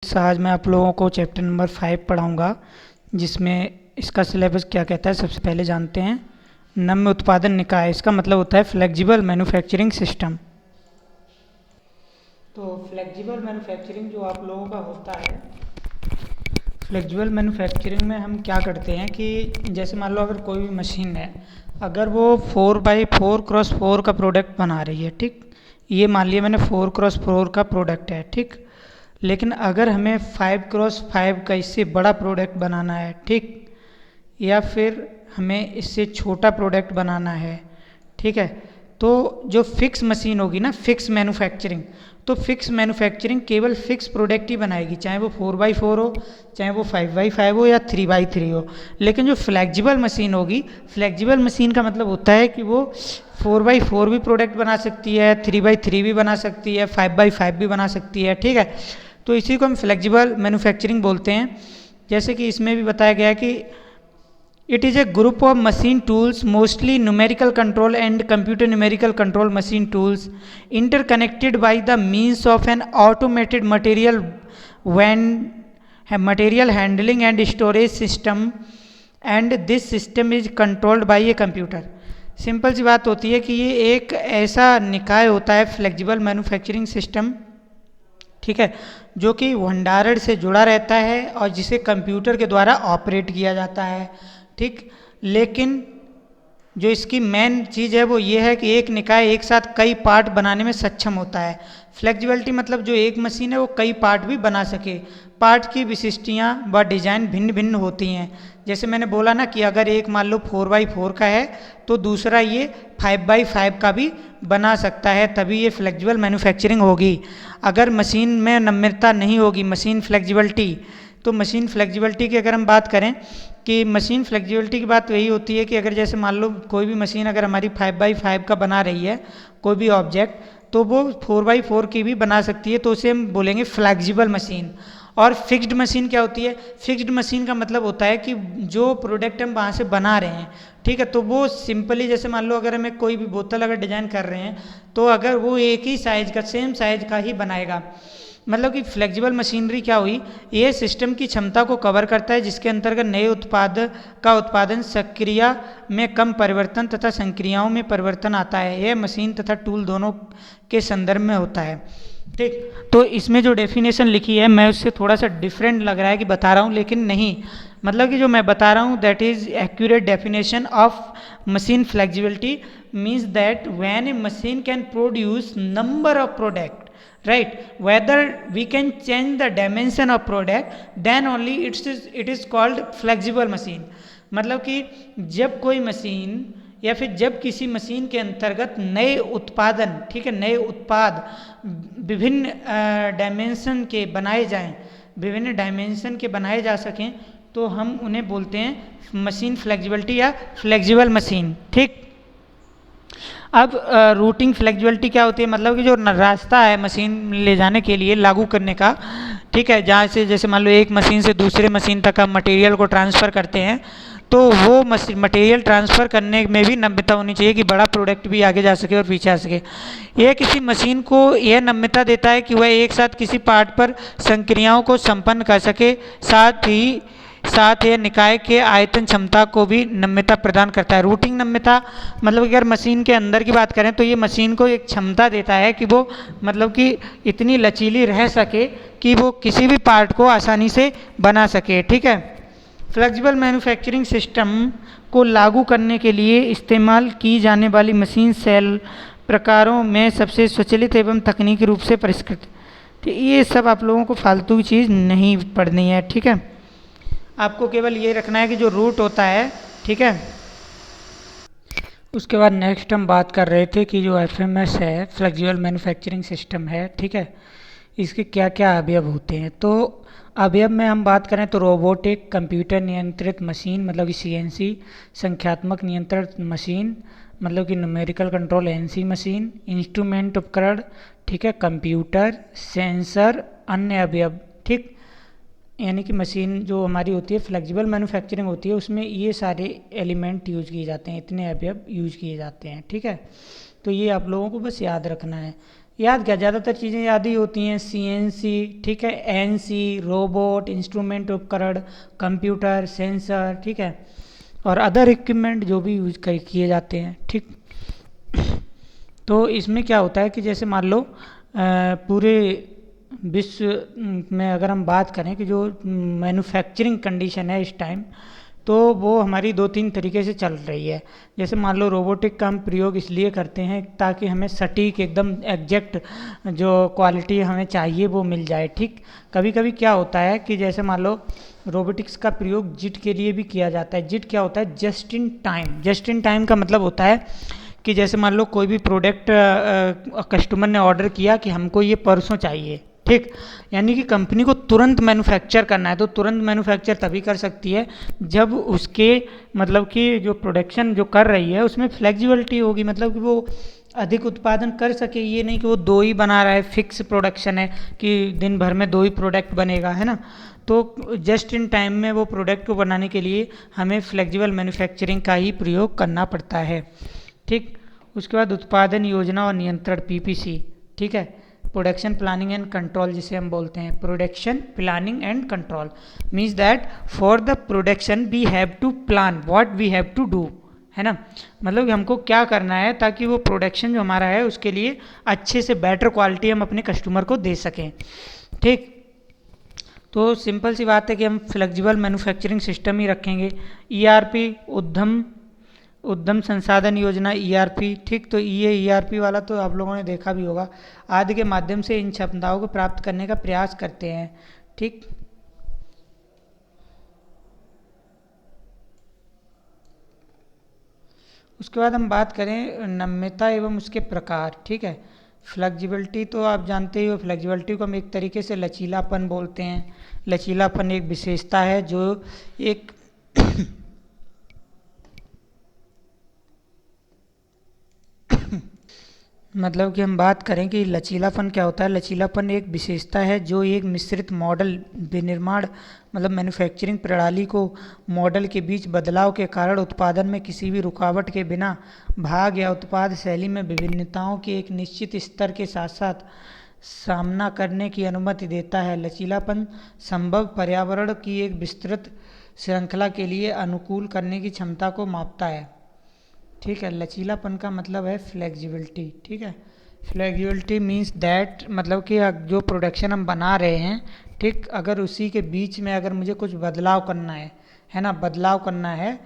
आज मैं आप लोगों को चैप्टर नंबर 5 पढ़ाऊंगा, जिसमें इसका सिलेबस क्या कहता है। सबसे पहले जानते हैं नम्य उत्पादन निकाय। इसका मतलब होता है फ्लेक्सिबल मैन्युफैक्चरिंग सिस्टम। तो फ्लेक्सिबल मैन्युफैक्चरिंग जो आप लोगों का होता है, फ्लेक्सिबल मैन्युफैक्चरिंग में हम क्या करते हैं कि जैसे मान लो अगर कोई भी मशीन है, अगर वो 4x4x4 का प्रोडक्ट बना रही है, ठीक, ये मान लिया मैंने 4x4 का प्रोडक्ट है, ठीक, लेकिन अगर हमें 5x5 का इससे बड़ा प्रोडक्ट बनाना है, ठीक, या फिर हमें इससे छोटा प्रोडक्ट बनाना है, ठीक है, तो जो फिक्स मशीन होगी ना, फिक्स मैन्युफैक्चरिंग, तो फिक्स मैन्युफैक्चरिंग केवल फिक्स प्रोडक्ट ही बनाएगी, चाहे वो 4x4 हो, चाहे वो 5x5 हो या 3x3 हो। लेकिन जो फ्लेक्सिबल मशीन होगी, फ्लेक्सिबल मशीन का मतलब होता है कि वो 4x4 भी प्रोडक्ट बना सकती है, 3x3 भी बना सकती है, 5x5 भी बना सकती है, ठीक है। तो इसी को हम फ्लेक्सिबल मैन्युफैक्चरिंग बोलते हैं। जैसे कि इसमें भी बताया गया है कि it is a group of machine tools, mostly numerical control and computer numerical control machine tools, interconnected by the means of an automated material handling and storage system, and this system is controlled by a computer। Simple सी बात होती है कि ये एक ऐसा निकाय होता है फ्लेक्सिबल मैन्युफैक्चरिंग सिस्टम, ठीक है, जो कि भंडारण से जुड़ा रहता है और जिसे कंप्यूटर के द्वारा ऑपरेट किया जाता है, ठीक। लेकिन जो इसकी मेन चीज़ है वो ये है कि एक निकाय एक साथ कई पार्ट बनाने में सक्षम होता है। फ्लेक्सिबिलिटी मतलब जो एक मशीन है वो कई पार्ट भी बना सके। पार्ट की विशिष्टियाँ व डिजाइन भिन्न भिन्न होती हैं। जैसे मैंने बोला ना कि अगर एक मान लो 4x4 का है तो दूसरा ये 5x5 का भी बना सकता है, तभी ये फ्लेक्सिबल मैन्युफैक्चरिंग होगी। अगर मशीन में नम्यता नहीं होगी, मशीन फ्लेक्सिबिलिटी, तो मशीन फ्लेक्सिबिलिटी की अगर हम बात करें कि मशीन फ्लेक्सिबिलिटी की बात वही होती है कि अगर जैसे मान लो कोई भी मशीन अगर हमारी 5x5 का बना रही है कोई भी ऑब्जेक्ट, तो वो 4x4 की भी बना सकती है, तो उसे हम बोलेंगे फ्लेक्सिबल मशीन। और फिक्स्ड मशीन क्या होती है? फिक्स्ड मशीन का मतलब होता है कि जो प्रोडक्ट हम वहाँ से बना रहे हैं, ठीक है, तो वो सिंपली जैसे मान लो अगर हमें कोई भी बोतल अगर डिजाइन कर रहे हैं तो अगर वो एक ही साइज का, सेम साइज का ही बनाएगा। मतलब कि फ्लेक्सिबल मशीनरी क्या हुई, ये सिस्टम की क्षमता को कवर करता है जिसके अंतर्गत नए उत्पाद का उत्पादन सक्रिया में कम परिवर्तन तथा संक्रियाओं में परिवर्तन आता है। यह मशीन तथा टूल दोनों के संदर्भ में होता है, ठीक। तो इसमें जो डेफिनेशन लिखी है मैं उससे थोड़ा सा डिफरेंट लग रहा है कि बता रहा हूँ, लेकिन नहीं, मतलब कि जो मैं बता रहा हूँ that is accurate definition of machine flexibility means that when A machine can produce number of product, right, whether we can change the dimension of product, then only it is called flexible machine। मतलब कि जब कोई machine या फिर जब किसी machine के अंतर्गत नए उत्पादन, ठीक है, नए उत्पाद विभिन्न डायमेंशन के बनाए जाएं, विभिन्न डायमेंशन के बनाए जा सकें, तो हम उन्हें बोलते हैं मशीन फ्लेक्सिबिलिटी या फ्लेक्सिबल मशीन, ठीक। अब रूटिंग फ्लेक्सिबिलिटी क्या होती है? मतलब कि जो रास्ता है मशीन ले जाने के लिए लागू करने का, ठीक है, जहाँ से जैसे मान लो एक मशीन से दूसरे मशीन तक हम मटेरियल को ट्रांसफ़र करते हैं, तो वो मटेरियल ट्रांसफ़र करने में भी नम्यता होनी चाहिए कि बड़ा प्रोडक्ट भी आगे जा सके और पीछे आ सके। यह किसी मशीन को यह नम्यता देता है कि वह एक साथ किसी पार्ट पर संक्रियाओं को संपन्न कर सके, साथ ही निकाय के आयतन क्षमता को भी नम्यता प्रदान करता है। रूटिंग नम्यता मतलब अगर मशीन के अंदर की बात करें तो ये मशीन को एक क्षमता देता है कि वो मतलब कि इतनी लचीली रह सके कि वो किसी भी पार्ट को आसानी से बना सके, ठीक है। फ्लेक्सिबल मैन्युफैक्चरिंग सिस्टम को लागू करने के लिए इस्तेमाल की जाने वाली मशीन सेल प्रकारों में सबसे स्वचालित एवं तकनीकी रूप से परिष्कृत, तो ये सब आप लोगों को फालतू की चीज़ नहीं पढ़नी है, ठीक है। आपको केवल ये रखना है कि जो रूट होता है, ठीक है। उसके बाद नेक्स्ट हम बात कर रहे थे कि जो एफएमएस है, फ्लेक्सिबल मैन्युफैक्चरिंग सिस्टम है, ठीक है, इसके क्या क्या अवयव होते हैं। तो अवयव में हम बात करें तो रोबोटिक, कंप्यूटर नियंत्रित मशीन मतलब कि सीएनसी, संख्यात्मक नियंत्रित मशीन मतलब कि numerical control NC machine, instrument उपकरण, ठीक है, कंप्यूटर, सेंसर, अन्य अवयव, ठीक। यानी कि मशीन जो हमारी होती है फ्लेक्सिबल मैन्युफैक्चरिंग होती है उसमें ये सारे एलिमेंट यूज किए जाते हैं, इतने अवयव यूज किए जाते हैं, ठीक है। तो ये आप लोगों को बस याद रखना है। याद क्या, ज़्यादातर चीज़ें याद ही होती हैं, सीएनसी, ठीक है, एनसी, रोबोट, इंस्ट्रूमेंट उपकरण, कंप्यूटर, सेंसर, ठीक है, और अदर इक्विपमेंट जो भी यूज किए जाते हैं, ठीक। तो इसमें क्या होता है कि जैसे मान लो पूरे विश्व में अगर हम बात करें कि जो मैन्युफैक्चरिंग कंडीशन है इस टाइम, तो वो हमारी 2-3 तरीके से चल रही है। जैसे मान लो रोबोटिक का हम प्रयोग इसलिए करते हैं ताकि हमें सटीक एकदम एग्जैक्ट जो क्वालिटी हमें चाहिए वो मिल जाए, ठीक। कभी कभी क्या होता है कि जैसे मान लो रोबोटिक्स का प्रयोग जिट के लिए भी किया जाता है। जिट क्या होता है, just in time. Just in time का मतलब होता है कि जैसे मान लो कोई भी प्रोडक्ट कस्टमर ने ऑर्डर किया कि हमको ये परसों चाहिए, ठीक, यानी कि कंपनी को तुरंत मैन्युफैक्चर करना है, तो तुरंत मैन्युफैक्चर तभी कर सकती है जब उसके मतलब कि जो प्रोडक्शन जो कर रही है उसमें फ्लेक्सिबिलिटी होगी, मतलब कि वो अधिक उत्पादन कर सके। ये नहीं कि वो 2 ही बना रहा है, फिक्स प्रोडक्शन है कि दिन भर में 2 ही प्रोडक्ट बनेगा, है ना। तो जस्ट इन टाइम में वो प्रोडक्ट को बनाने के लिए हमें फ्लेक्सिबल मैन्युफैक्चरिंग का ही प्रयोग करना पड़ता है, ठीक। उसके बाद उत्पादन योजना और नियंत्रण, पीपीसी, ठीक है, प्रोडक्शन प्लानिंग एंड कंट्रोल जिसे हम बोलते हैं। Production planning and control means that for the production we have to plan what we have to do, है ना। मतलब कि हमको क्या करना है ताकि वो प्रोडक्शन जो हमारा है उसके लिए अच्छे से बेटर क्वालिटी हम अपने कस्टमर को दे सकें, ठीक। तो सिंपल सी बात है कि हम फ्लेक्सिबल मैन्युफैक्चरिंग सिस्टम ही रखेंगे। ईआरपी, उद्यम संसाधन योजना, ईआरपी, ठीक। तो ये ईआरपी वाला तो आप लोगों ने देखा भी होगा, आदि के माध्यम से इन क्षमताओं को प्राप्त करने का प्रयास करते हैं, ठीक। उसके बाद हम बात करें नम्यता एवं उसके प्रकार, ठीक है। फ्लेक्सिबिलिटी तो आप जानते ही हो, फ्लेक्सिबिलिटी को हम एक तरीके से लचीलापन बोलते हैं। लचीलापन एक विशेषता है जो एक मतलब कि हम बात करें कि लचीलापन क्या होता है। लचीलापन एक विशेषता है जो एक मिश्रित मॉडल विनिर्माण मतलब मैन्युफैक्चरिंग प्रणाली को मॉडल के बीच बदलाव के कारण उत्पादन में किसी भी रुकावट के बिना भाग या उत्पाद शैली में विभिन्नताओं के एक निश्चित स्तर के साथ साथ सामना करने की अनुमति देता है। लचीलापन संभव पर्यावरण की एक विस्तृत श्रृंखला के लिए अनुकूल करने की क्षमता को मापता है, ठीक है। लचीलापन का मतलब है फ्लेक्सिबिलिटी, ठीक है। फ्लेक्सिबिलिटी मीन्स दैट मतलब कि जो प्रोडक्शन हम बना रहे हैं, ठीक, अगर उसी के बीच में अगर मुझे कुछ बदलाव करना है ना, बदलाव करना है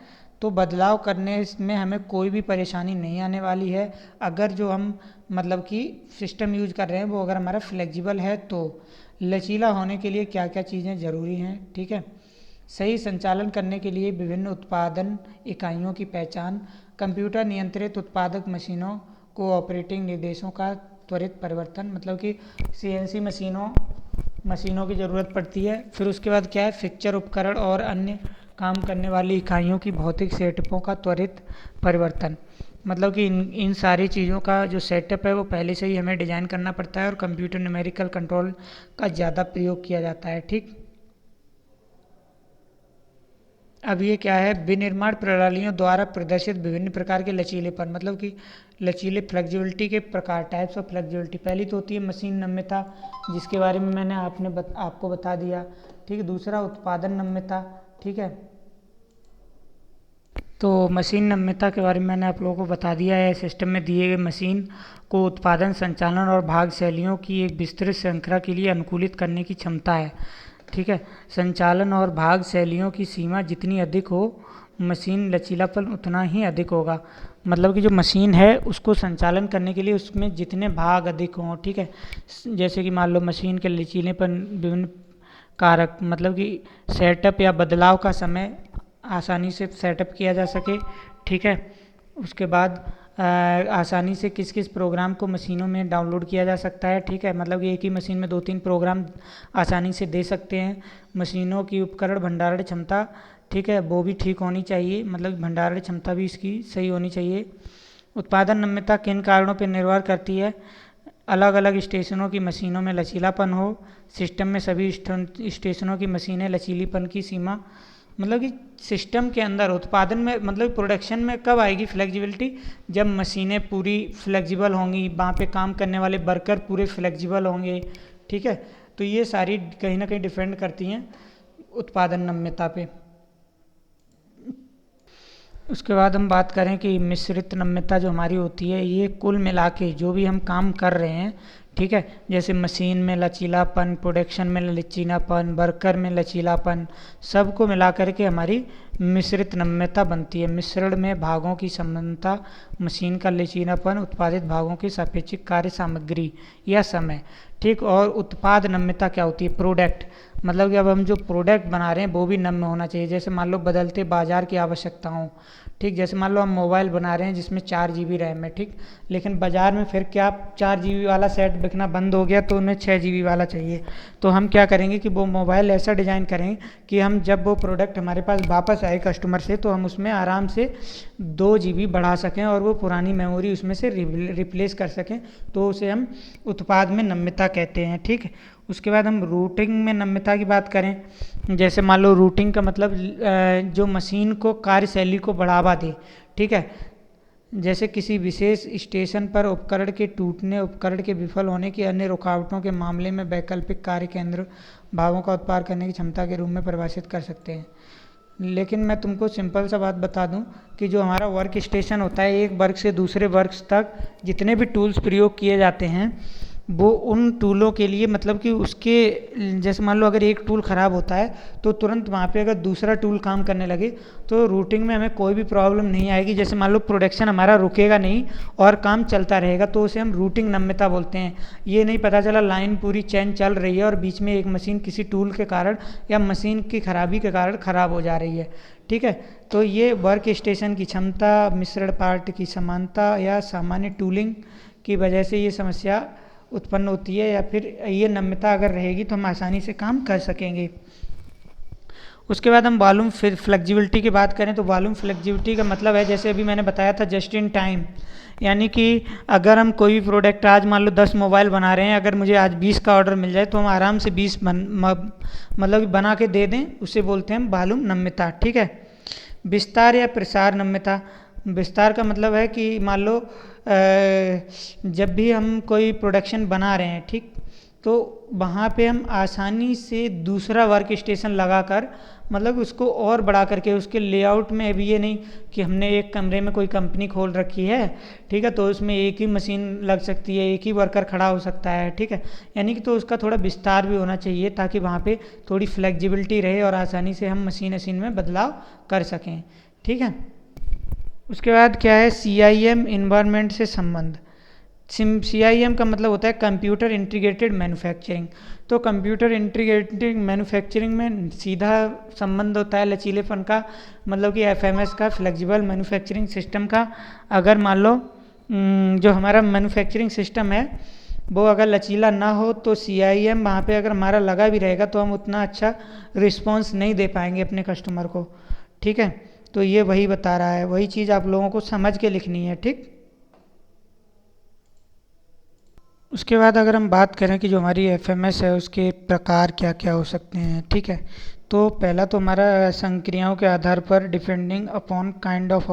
तो बदलाव करने में हमें कोई भी परेशानी नहीं आने वाली है अगर जो हम मतलब कि सिस्टम यूज कर रहे हैं वो अगर हमारा फ्लेक्सिबल है। तो लचीला होने के लिए क्या क्या चीज़ें ज़रूरी हैं, ठीक है। सही संचालन करने के लिए विभिन्न उत्पादन इकाइयों की पहचान, कंप्यूटर नियंत्रित उत्पादक मशीनों को ऑपरेटिंग निर्देशों का त्वरित परिवर्तन, मतलब कि सीएनसी मशीनों की ज़रूरत पड़ती है। फिर उसके बाद क्या है, फिक्चर उपकरण और अन्य काम करने वाली इकाइयों की भौतिक सेटअपों का त्वरित परिवर्तन, मतलब कि इन सारी चीज़ों का जो सेटअप है वो पहले से ही हमें डिज़ाइन करना पड़ता है और कंप्यूटर न्यूमेरिकल कंट्रोल का ज़्यादा प्रयोग किया जाता है, ठीक। अब ये क्या है, विनिर्माण प्रणालियों द्वारा प्रदर्शित विभिन्न प्रकार के लचीलेपन, मतलब कि लचीले फ्लेक्सिबिलिटी के प्रकार, टाइप्स ऑफ फ्लेक्सिबिलिटी। पहली तो होती है मशीन नम्यता जिसके बारे में मैंने आपको बता दिया, ठीक है। दूसरा उत्पादन नम्यता, ठीक है। तो मशीन नम्यता के बारे में मैंने आप लोगों को बता दिया है। सिस्टम में दिए गए मशीन को उत्पादन संचालन और भाग शैलियों की एक विस्तृत श्रृंखला के लिए अनुकूलित करने की क्षमता है, ठीक है। संचालन और भाग शैलियों की सीमा जितनी अधिक हो मशीन लचीलापन उतना ही अधिक होगा, मतलब कि जो मशीन है उसको संचालन करने के लिए उसमें जितने भाग अधिक हों, ठीक है। जैसे कि मान लो मशीन के लचीलेपन विभिन्न कारक, मतलब कि सेटअप या बदलाव का समय आसानी से सेटअप किया जा सके, ठीक है। उसके बाद आसानी से किस किस प्रोग्राम को मशीनों में डाउनलोड किया जा सकता है, ठीक है। मतलब कि एक ही मशीन में 2-3 प्रोग्राम आसानी से दे सकते हैं। मशीनों की उपकरण भंडारण क्षमता, ठीक है, वो भी ठीक होनी चाहिए, मतलब भंडारण क्षमता भी इसकी सही होनी चाहिए। उत्पादन नम्यता किन कारणों पर निर्भर करती है, अलग अलग स्टेशनों की मशीनों में लचीलापन हो, सिस्टम में सभी स्टेशनों की मशीनें लचीलीपन की सीमा मतलब कि सिस्टम के अंदर उत्पादन में, मतलब प्रोडक्शन में कब आएगी फ्लेक्सिबिलिटी, जब मशीनें पूरी फ्लेक्सिबल होंगी, वहाँ पे काम करने वाले वर्कर पूरे फ्लेक्सिबल होंगे। ठीक है, तो ये सारी कहीं ना कहीं डिपेंड करती हैं उत्पादन नम्यता पे। उसके बाद हम बात करें कि मिश्रित नम्यता जो हमारी होती है, ये कुल मिला के जो भी हम काम कर रहे हैं, ठीक है, जैसे मशीन में लचीलापन, प्रोडक्शन में लचीलापन, वर्कर में लचीलापन, सबको मिला करके हमारी मिश्रित नम्यता बनती है। मिश्रण में भागों की समानता, मशीन का लचीलापन, उत्पादित भागों की सापेक्षिक कार्य सामग्री या समय। ठीक, और उत्पाद नम्यता क्या होती है, प्रोडक्ट, मतलब कि अब हम जो प्रोडक्ट बना रहे हैं वो भी नम्य होना चाहिए। जैसे मान लो बदलते बाजार की आवश्यकताओं, ठीक, जैसे मान लो हम मोबाइल बना रहे हैं जिसमें 4 GB रैम है, ठीक, लेकिन बाज़ार में फिर क्या 4 GB वाला सेट बिकना बंद हो गया तो उन्हें 6 GB वाला चाहिए। तो हम क्या करेंगे कि वो मोबाइल ऐसा डिज़ाइन करेंगे कि हम जब वो प्रोडक्ट हमारे पास वापस आए कस्टमर से तो हम उसमें आराम से 2 GB बढ़ा सकें और वो पुरानी मेमोरी उसमें से रिप्लेस कर सकें। तो उसे हम उत्पाद में नम्यता कहते हैं। ठीक, उसके बाद हम रूटिंग में नम्यता की बात करें, जैसे मान लो रूटिंग का मतलब जो मशीन को कार्यशैली को बढ़ावा दे। ठीक है, जैसे किसी विशेष स्टेशन पर उपकरण के टूटने, उपकरण के विफल होने की अन्य रुकावटों के मामले में वैकल्पिक कार्य केंद्र भागों का उत्पादन करने की क्षमता के रूप में परिभाषित कर सकते हैं। लेकिन मैं तुमको सिंपल सा बात बता दूं कि जो हमारा वर्क स्टेशन होता है, एक वर्क से दूसरे वर्क तक जितने भी टूल्स प्रयोग किए जाते हैं वो उन टूलों के लिए, मतलब कि उसके जैसे मान लो अगर एक टूल ख़राब होता है तो तुरंत वहाँ पे अगर दूसरा टूल काम करने लगे तो रूटिंग में हमें कोई भी प्रॉब्लम नहीं आएगी। जैसे मान लो प्रोडक्शन हमारा रुकेगा नहीं और काम चलता रहेगा तो उसे हम रूटिंग नम्यता बोलते हैं। ये नहीं पता चला लाइन पूरी चैन चल रही है और बीच में एक मशीन किसी टूल के कारण या मशीन की खराबी के कारण ख़राब हो जा रही है। ठीक है, तो ये वर्क स्टेशन की क्षमता, मिश्रण पार्ट की समानता या सामान्य टूलिंग की वजह से ये समस्या उत्पन्न होती है, या फिर ये नम्यता अगर रहेगी तो हम आसानी से काम कर सकेंगे। उसके बाद हम वॉल्यूम फ्लेक्सिबिलिटी की बात करें तो वॉल्यूम फ्लेक्सिबिलिटी का मतलब है, जैसे अभी मैंने बताया था, जस्ट इन टाइम, यानी कि अगर हम कोई भी प्रोडक्ट आज मान लो 10 मोबाइल बना रहे हैं, अगर मुझे आज 20 का ऑर्डर मिल जाए तो हम आराम से 20 मतलब बना के दे दें, उसे बोलते हैं वॉल्यूम नम्यता। ठीक है, विस्तार या प्रसार नम्यता, विस्तार का मतलब है कि मान लो जब भी हम कोई प्रोडक्शन बना रहे हैं, ठीक, तो वहाँ पे हम आसानी से दूसरा वर्क स्टेशन लगाकर, मतलब उसको और बढ़ा करके उसके लेआउट में, अभी ये नहीं कि हमने एक कमरे में कोई कंपनी खोल रखी है, ठीक है, तो उसमें एक ही मशीन लग सकती है, एक ही वर्कर खड़ा हो सकता है। ठीक है, यानी कि तो उसका थोड़ा विस्तार भी होना चाहिए ताकि वहाँ पे थोड़ी फ्लेक्सिबिलिटी रहे और आसानी से हम मशीन में बदलाव कर सकें। ठीक है, उसके बाद क्या है, CIM इन्वायरमेंट से संबंध। CIM का मतलब होता है कंप्यूटर इंटीग्रेटेड मैन्युफैक्चरिंग। तो कंप्यूटर इंटीग्रेटेड मैन्युफैक्चरिंग में सीधा संबंध होता है लचीलेपन का, मतलब कि FMS का, फ्लेक्सिबल मैन्युफैक्चरिंग सिस्टम का। अगर मान लो जो हमारा मैन्युफैक्चरिंग सिस्टम है वो अगर लचीला ना हो तो CIM वहाँ पे अगर हमारा लगा भी रहेगा तो हम उतना अच्छा रिस्पॉन्स नहीं दे पाएंगे अपने कस्टमर को। ठीक है, तो ये वही बता रहा है, वही चीज़ आप लोगों को समझ के लिखनी है। ठीक, उसके बाद अगर हम बात करें कि जो हमारी FMS है उसके प्रकार क्या क्या हो सकते हैं। ठीक है, तो पहला तो हमारा संक्रियाओं के आधार पर, depending upon kind of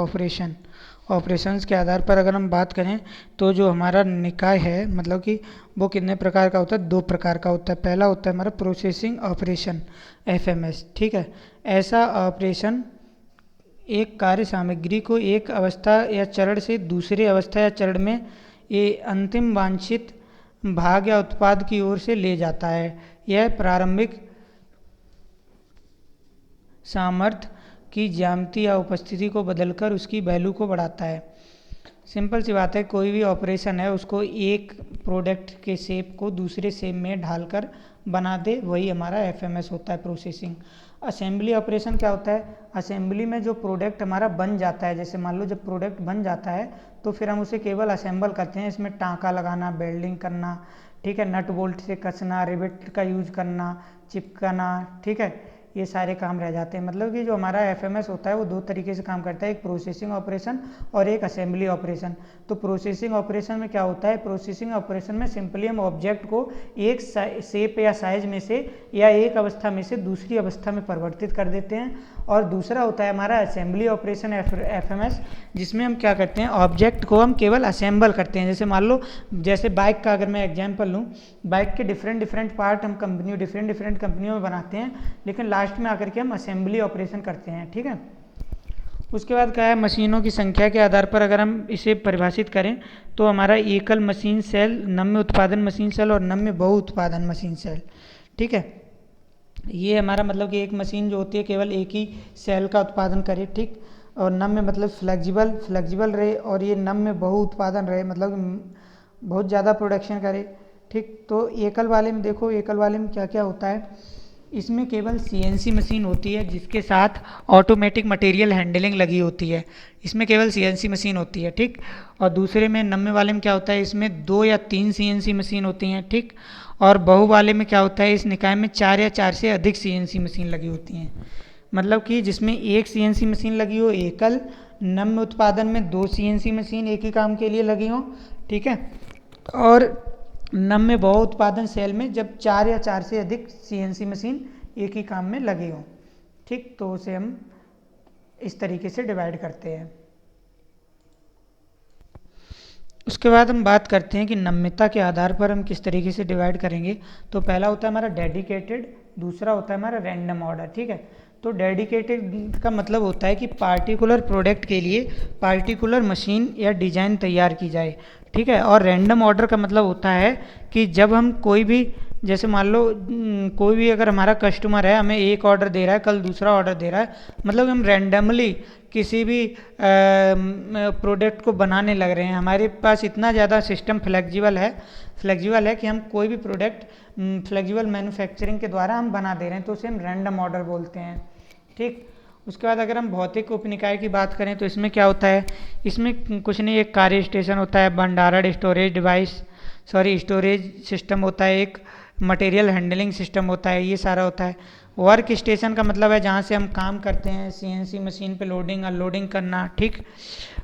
operations के आधार पर अगर हम बात करें तो जो हमारा निकाय है, मतलब कि वो कितने प्रकार का होता है, 2 प्रकार का होता है। पहला होता है हमारा प्रोसेसिंग ऑपरेशन, FMS। ठीक है, ऐसा ऑपरेशन एक कार्य सामग्री को एक अवस्था या चरण से दूसरे अवस्था या चरण में ये अंतिम वांछित भाग या उत्पाद की ओर से ले जाता है। यह प्रारंभिक सामर्थ्य की ज्यामिति या उपस्थिति को बदलकर उसकी वैल्यू को बढ़ाता है। सिंपल सी बात है, कोई भी ऑपरेशन है उसको एक प्रोडक्ट के शेप को दूसरे शेप में ढालकर बना दे, वही हमारा FMS होता है, प्रोसेसिंग। असेंबली ऑपरेशन क्या होता है, असेंबली में जो प्रोडक्ट हमारा बन जाता है, जैसे मान लो जब प्रोडक्ट बन जाता है तो फिर हम उसे केवल असेंबल करते हैं, इसमें टाँका लगाना, वेल्डिंग करना, ठीक है, नट बोल्ट से कसना, रिवेट का यूज करना, चिपकाना, ठीक है, ये सारे काम रह जाते हैं। मतलब कि जो हमारा एफएमएस होता है वो दो तरीके से काम करता है, एक प्रोसेसिंग ऑपरेशन और एक असेंबली ऑपरेशन। तो प्रोसेसिंग ऑपरेशन में क्या होता है, प्रोसेसिंग ऑपरेशन में सिंपली हम ऑब्जेक्ट को एक शेप या साइज में से या एक अवस्था में से दूसरी अवस्था में परिवर्तित कर देते हैं। और दूसरा होता है हमारा असेंबली ऑपरेशन एफएमएस, जिसमें हम क्या करते हैं, ऑब्जेक्ट को हम केवल असेंबल करते हैं। जैसे मान लो, जैसे बाइक का अगर मैं एग्जांपल लूँ, बाइक के डिफरेंट पार्ट हम डिफरेंट कंपनियों में बनाते हैं, लेकिन लास्ट में आकर के हम असेंबली ऑपरेशन करते हैं। ठीक है। उसके बाद क्या है, मशीनों की संख्या के आधार पर अगर हम इसे परिभाषित करें तो हमारा एकल मशीन सेल, नम्य उत्पादन मशीन सेल और नम्य बहु उत्पादन मशीन सेल। ठीक है। ये हमारा मतलब कि एक मशीन जो होती है केवल एक ही सेल का उत्पादन करे। ठीक। और नम्य मतलब फ्लेक्सिबल रहे, और ये नम्य बहु उत्पादन रहे, मतलब बहुत ज़्यादा प्रोडक्शन करे। ठीक। तो एकल वाले में देखो, एकल वाले में क्या क्या होता है, इसमें केवल सीएनसी मशीन होती है जिसके साथ ऑटोमेटिक मटेरियल हैंडलिंग लगी होती है, इसमें केवल सीएनसी मशीन होती है। ठीक। और दूसरे में नम्य वाले में क्या होता है, इसमें 2 या 3 सीएनसी मशीन होती हैं। ठीक। और बहु वाले में क्या होता है, इस निकाय में 4 या 4 से अधिक सीएनसी मशीन लगी होती हैं। मतलब कि जिसमें एक सीएनसी मशीन लगी हो एकल, नम्य उत्पादन में 2 सीएनसी मशीन एक ही काम के लिए लगी हो। ठीक है। और नम्य बहु उत्पादन सेल में जब 4 या 4 से अधिक सीएनसी मशीन एक ही काम में लगे हों। ठीक। तो उसे हम इस तरीके से डिवाइड करते हैं। उसके बाद हम बात करते हैं कि नम्यता के आधार पर हम किस तरीके से डिवाइड करेंगे। तो पहला होता है हमारा डेडिकेटेड, दूसरा होता है हमारा रैंडम ऑर्डर। ठीक है। तो डेडिकेटेड का मतलब होता है कि पार्टिकुलर प्रोडक्ट के लिए पार्टिकुलर मशीन या डिजाइन तैयार की जाए। ठीक है। और रैंडम ऑर्डर का मतलब होता है कि जब हम कोई भी, जैसे मान लो कोई भी अगर हमारा कस्टमर है, हमें एक ऑर्डर दे रहा है, कल दूसरा ऑर्डर दे रहा है, मतलब हम रैंडमली किसी भी प्रोडक्ट को बनाने लग रहे हैं। हमारे पास इतना ज़्यादा सिस्टम फ्लेक्सिबल है कि हम कोई भी प्रोडक्ट फ्लेक्सिबल मैन्युफैक्चरिंग के द्वारा हम बना दे रहे हैं, तो उसे हम रैंडम ऑर्डर बोलते हैं। ठीक। उसके बाद अगर हम भौतिक उपनिकाय की बात करें तो इसमें क्या होता है, इसमें कुछ नहीं, एक कार्य स्टेशन होता है, भंडारण स्टोरेज सिस्टम होता है, एक मटेरियल हैंडलिंग सिस्टम होता है, ये सारा होता है। वर्क स्टेशन का मतलब है जहाँ से हम काम करते हैं, सीएनसी मशीन पे लोडिंग अनलोडिंग करना। ठीक।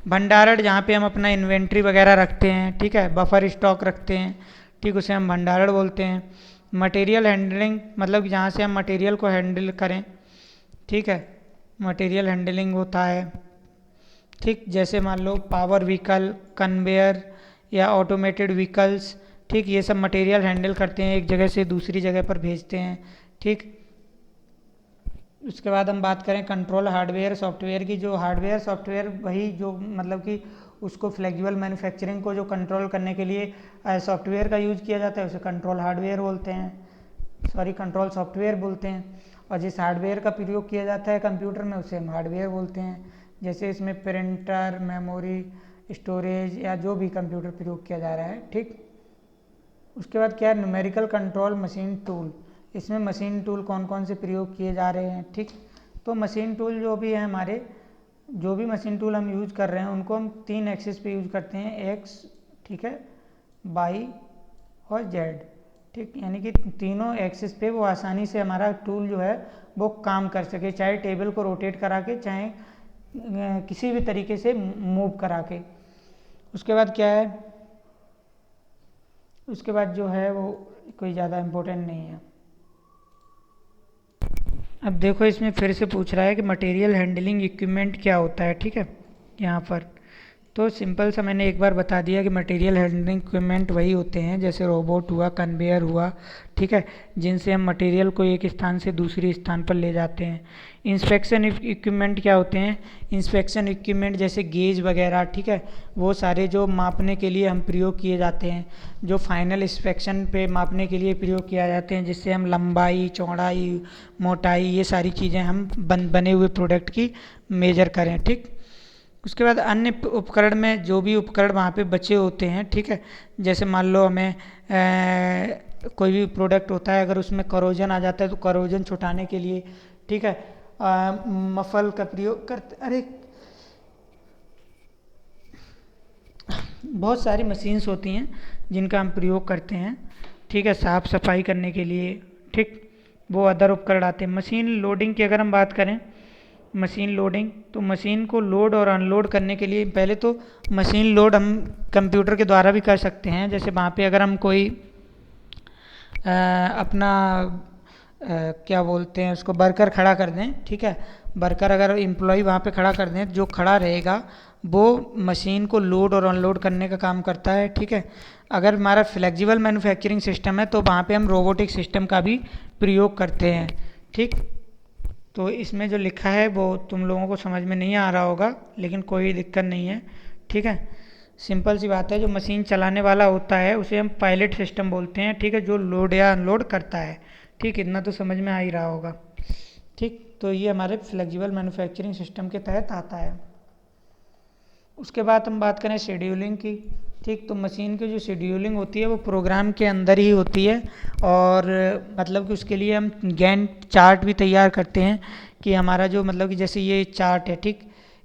भंडारण जहाँ पे हम अपना इन्वेंट्री वगैरह रखते हैं। ठीक है। बफर स्टॉक रखते हैं। ठीक। उसे हम भंडारण बोलते हैं। मटेरियल हैंडलिंग मतलब जहाँ से हम मटेरियल को हैंडल करें। ठीक है। मटेरियल हैंडलिंग होता है। ठीक। जैसे मान लो पावर व्हीकल, कन्वेयर या ऑटोमेटेड व्हीकल्स। ठीक। ये सब मटेरियल हैंडल करते हैं, एक जगह से दूसरी जगह पर भेजते हैं। ठीक। उसके बाद हम बात करें कंट्रोल हार्डवेयर सॉफ्टवेयर की। जो हार्डवेयर सॉफ्टवेयर वही जो मतलब कि उसको फ्लेक्सिबल मैन्युफैक्चरिंग को जो कंट्रोल करने के लिए सॉफ्टवेयर का यूज़ किया जाता है, उसे कंट्रोल हार्डवेयर बोलते हैं, कंट्रोल सॉफ्टवेयर बोलते हैं। और जिस हार्डवेयर का प्रयोग किया जाता है कंप्यूटर में, उसे हम हार्डवेयर बोलते हैं। जैसे इसमें प्रिंटर, मेमोरी, स्टोरेज या जो भी कंप्यूटर प्रयोग किया जा रहा है। ठीक। उसके बाद क्या है, न्यूमेरिकल कंट्रोल मशीन टूल। इसमें मशीन टूल कौन कौन से प्रयोग किए जा रहे हैं। ठीक। तो मशीन टूल जो भी है हमारे, जो भी मशीन टूल हम यूज़ कर रहे हैं उनको हम 3 एक्सिस पे यूज़ करते हैं, एक्स, ठीक है, वाई और जेड। ठीक। यानी कि तीनों एक्सिस पे वो आसानी से हमारा टूल जो है वो काम कर सके, चाहे टेबल को रोटेट करा के, चाहे किसी भी तरीके से मूव करा के। उसके बाद क्या है, उसके बाद जो है वो कोई ज़्यादा इम्पोर्टेंट नहीं है। अब देखो इसमें फिर से पूछ रहा है कि मटेरियल हैंडलिंग इक्विपमेंट क्या होता है। ठीक है। यहाँ पर तो सिंपल सा मैंने एक बार बता दिया कि मटेरियल हैंडलिंग इक्विपमेंट वही होते हैं जैसे रोबोट हुआ, कन्वेयर हुआ। ठीक है। जिनसे हम मटेरियल को एक स्थान से दूसरे स्थान पर ले जाते हैं। इंस्पेक्शन इक्विपमेंट क्या होते हैं, इंस्पेक्शन इक्विपमेंट जैसे गेज वगैरह। ठीक है। वो सारे जो मापने के लिए हम प्रयोग किए जाते हैं, जो फाइनल इंस्पेक्शन पे मापने के लिए प्रयोग किया जाते हैं, जिससे हम लंबाई, चौड़ाई, मोटाई, ये सारी चीज़ें हम बने हुए प्रोडक्ट की मेजर करें। ठीक। उसके बाद अन्य उपकरण में जो भी उपकरण वहाँ पे बचे होते हैं। ठीक है। जैसे मान लो हमें कोई भी प्रोडक्ट होता है, अगर उसमें करोजन आ जाता है तो करोजन छुटाने के लिए, ठीक है, मफल का प्रयोग करते। अरे बहुत सारी मशीन्स होती हैं जिनका हम प्रयोग करते हैं। ठीक है। साफ़ सफाई करने के लिए। ठीक। वो अदर उपकरण आते हैं। मशीन लोडिंग की अगर हम बात करें, मशीन लोडिंग, तो मशीन को लोड और अनलोड करने के लिए पहले तो मशीन लोड हम कंप्यूटर के द्वारा भी कर सकते हैं। जैसे वहाँ पे अगर हम कोई अपना क्या बोलते हैं उसको, वर्कर खड़ा कर दें, ठीक है, वर्कर अगर एम्प्लॉय वहाँ पे खड़ा कर दें, जो खड़ा रहेगा वो मशीन को लोड और अनलोड करने का काम करता है, ठीक है। अगर हमारा फ्लेक्सिबल मैन्युफैक्चरिंग सिस्टम है तो वहाँ पे हम रोबोटिक सिस्टम का भी प्रयोग करते हैं, ठीक। तो इसमें जो लिखा है वो तुम लोगों को समझ में नहीं आ रहा होगा, लेकिन कोई दिक्कत नहीं है, ठीक है। सिंपल सी बात है, जो मशीन चलाने वाला होता है उसे हम पायलट सिस्टम बोलते हैं, ठीक है, जो लोड या अनलोड करता है, ठीक। इतना तो समझ में आ ही रहा होगा, ठीक। तो ये हमारे फ्लेक्सिबल मैन्युफैक्चरिंग सिस्टम के तहत आता है। उसके बाद हम बात करें शेड्यूलिंग की, ठीक। तो मशीन की जो शेड्यूलिंग होती है वो प्रोग्राम के अंदर ही होती है, और मतलब कि उसके लिए हम गैंट चार्ट भी तैयार करते हैं कि हमारा जो मतलब कि जैसे ये चार्ट है, ठीक,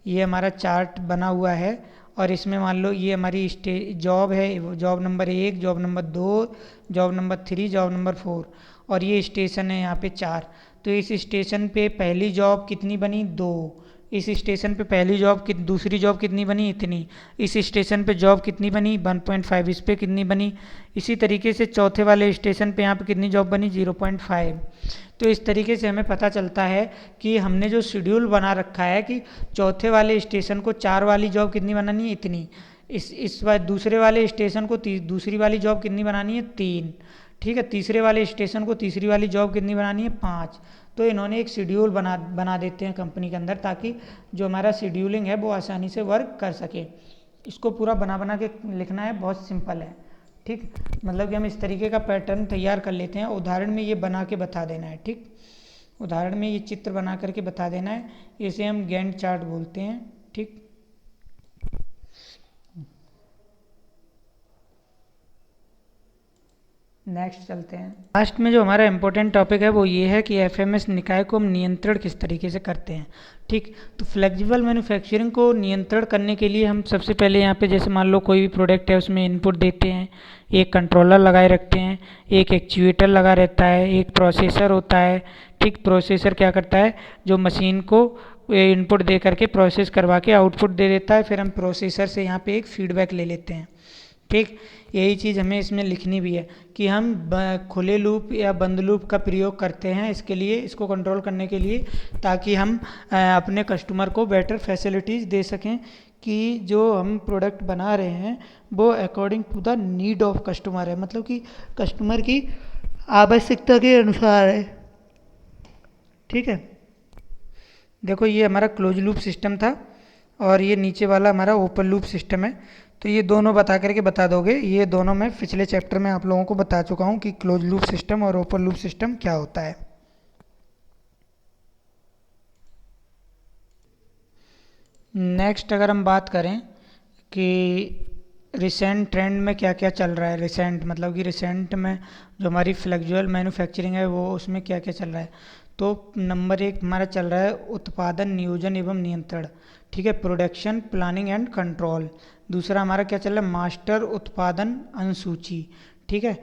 ये हमारा चार्ट बना हुआ है, और इसमें मान लो ये हमारी जॉब है, job number 1, job number 2, job number 3, job number 4, और ये स्टेशन है यहाँ पे 4। तो इस स्टेशन पे पहली जॉब कितनी बनी, 2। इस स्टेशन पे पहली जॉब दूसरी जॉब कितनी बनी, इतनी। इस स्टेशन पे जॉब कितनी बनी, 1.5। इस पे कितनी बनी, इसी तरीके से चौथे वाले स्टेशन पे यहाँ पे कितनी जॉब बनी, 0.5। तो इस तरीके से हमें पता चलता है कि हमने जो शेड्यूल बना रखा है कि चौथे वाले स्टेशन को 4 वाली जॉब कितनी बनानी है, इतनी। इस बार दूसरे वाले स्टेशन को दूसरी वाली जॉब कितनी बनानी है, 3, ठीक है। तीसरे वाले स्टेशन को तीसरी वाली जॉब कितनी बनानी है, 5। तो इन्होंने एक शेड्यूल बना देते हैं कंपनी के अंदर, ताकि जो हमारा शेड्यूलिंग है वो आसानी से वर्क कर सके। इसको पूरा बना के लिखना है, बहुत सिंपल है, ठीक। मतलब कि हम इस तरीके का पैटर्न तैयार कर लेते हैं, उदाहरण में ये बना के बता देना है, ठीक। उदाहरण में ये चित्र बना करके बता देना है, इसे हम गैंट चार्ट बोलते हैं, ठीक। नेक्स्ट चलते हैं। लास्ट में जो हमारा इम्पोर्टेंट टॉपिक है वो ये है कि एफएमएस निकाय को हम नियंत्रण किस तरीके से करते हैं, ठीक। तो फ्लेक्सिबल मैन्युफैक्चरिंग को नियंत्रण करने के लिए हम सबसे पहले यहाँ पे जैसे मान लो कोई भी प्रोडक्ट है उसमें इनपुट देते हैं, एक कंट्रोलर लगाए रखते हैं, एक एक्चुएटर लगा रहता है, एक प्रोसेसर होता है, ठीक। प्रोसेसर क्या करता है, जो मशीन को इनपुट दे करके प्रोसेस करवा के आउटपुट दे देता है, फिर हम प्रोसेसर से यहाँ पे एक फीडबैक ले लेते हैं, ठीक। यही चीज़ हमें इसमें लिखनी भी है कि हम खुले लूप या बंद लूप का प्रयोग करते हैं इसके लिए, इसको कंट्रोल करने के लिए, ताकि हम अपने कस्टमर को बेटर फैसिलिटीज़ दे सकें कि जो हम प्रोडक्ट बना रहे हैं वो according to the need of customer है, मतलब कि कस्टमर की आवश्यकता के अनुसार है, ठीक है। देखो ये हमारा क्लोज लूप सिस्टम था, और ये नीचे वाला हमारा ओपन लूप सिस्टम है। तो ये दोनों बता करके बता दोगे, ये दोनों मैं पिछले चैप्टर में आप लोगों को बता चुका हूँ कि क्लोज लूप सिस्टम और ओपन लूप सिस्टम क्या होता है। नेक्स्ट अगर हम बात करें कि रिसेंट ट्रेंड में क्या क्या चल रहा है, रिसेंट मतलब कि रिसेंट में जो हमारी फ्लेक्सिबल मैन्युफैक्चरिंग है वो उसमें क्या क्या चल रहा है, तो नंबर 1 हमारा चल रहा है उत्पादन नियोजन एवं नियंत्रण, ठीक है, प्रोडक्शन प्लानिंग एंड कंट्रोल। दूसरा हमारा क्या चल रहा है, मास्टर उत्पादन अनुसूची, ठीक है।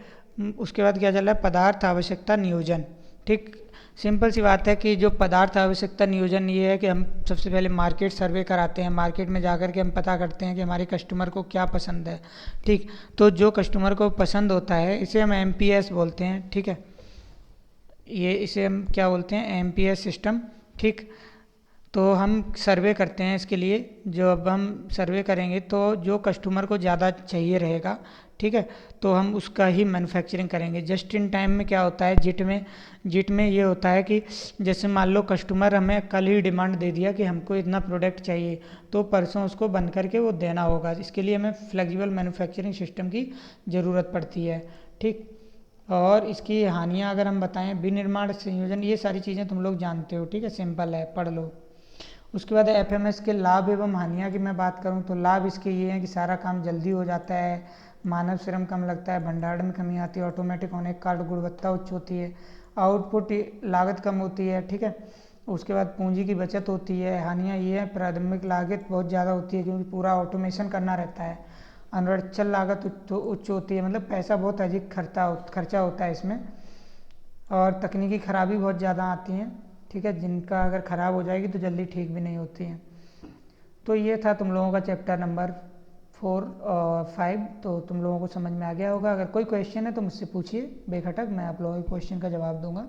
उसके बाद क्या चल रहा है, पदार्थ आवश्यकता नियोजन, ठीक। सिंपल सी बात है कि जो पदार्थ आवश्यकता नियोजन ये है कि हम सबसे पहले मार्केट सर्वे कराते हैं, मार्केट में जाकर के हम पता करते हैं कि हमारे कस्टमर को क्या पसंद है, ठीक। तो जो कस्टमर को पसंद होता है इसे हम एमपीएस बोलते हैं, ठीक है। ये इसे हम क्या बोलते हैं, एमपीएस सिस्टम, ठीक। तो हम सर्वे करते हैं इसके लिए, जो अब हम सर्वे करेंगे तो जो कस्टमर को ज़्यादा चाहिए रहेगा, ठीक है, तो हम उसका ही मैन्युफैक्चरिंग करेंगे। जस्ट इन टाइम में क्या होता है, जिट में ये होता है कि जैसे मान लो कस्टमर हमें कल ही डिमांड दे दिया कि हमको इतना प्रोडक्ट चाहिए, तो परसों उसको बन करके वो देना होगा। इसके लिए हमें फ्लेक्सिबल मैन्युफैक्चरिंग सिस्टम की ज़रूरत पड़ती है, ठीक। और इसकी हानियाँ अगर हम बताएं, विनिर्माण संयोजन, ये सारी चीज़ें तुम लोग जानते हो, ठीक है, सिंपल है, पढ़ लो। उसके बाद एफएमएस के लाभ एवं हानियाँ की मैं बात करूँ तो लाभ इसके ये हैं कि सारा काम जल्दी हो जाता है, मानव श्रम कम लगता है, भंडारण में कमी आती है, ऑटोमेटिक होने के कारण गुणवत्ता उच्च होती है, आउटपुट लागत कम होती है, ठीक है। उसके बाद पूंजी की बचत होती है। हानियाँ ये है, प्रारंभिक लागत बहुत ज़्यादा होती है क्योंकि पूरा ऑटोमेशन करना रहता है। अनुरक्षण लागत उच्च होती है, मतलब पैसा बहुत अधिक खर्चा होता है इसमें। और तकनीकी खराबी बहुत ज़्यादा आती हैं, ठीक है, जिनका अगर ख़राब हो जाएगी तो जल्दी ठीक भी नहीं होती हैं। तो ये था तुम लोगों का चैप्टर नंबर 4 और 5। तो तुम लोगों को समझ में आ गया होगा। अगर कोई क्वेश्चन है तो मुझसे पूछिए बेखटक, मैं आप लोगों के क्वेश्चन का जवाब दूंगा।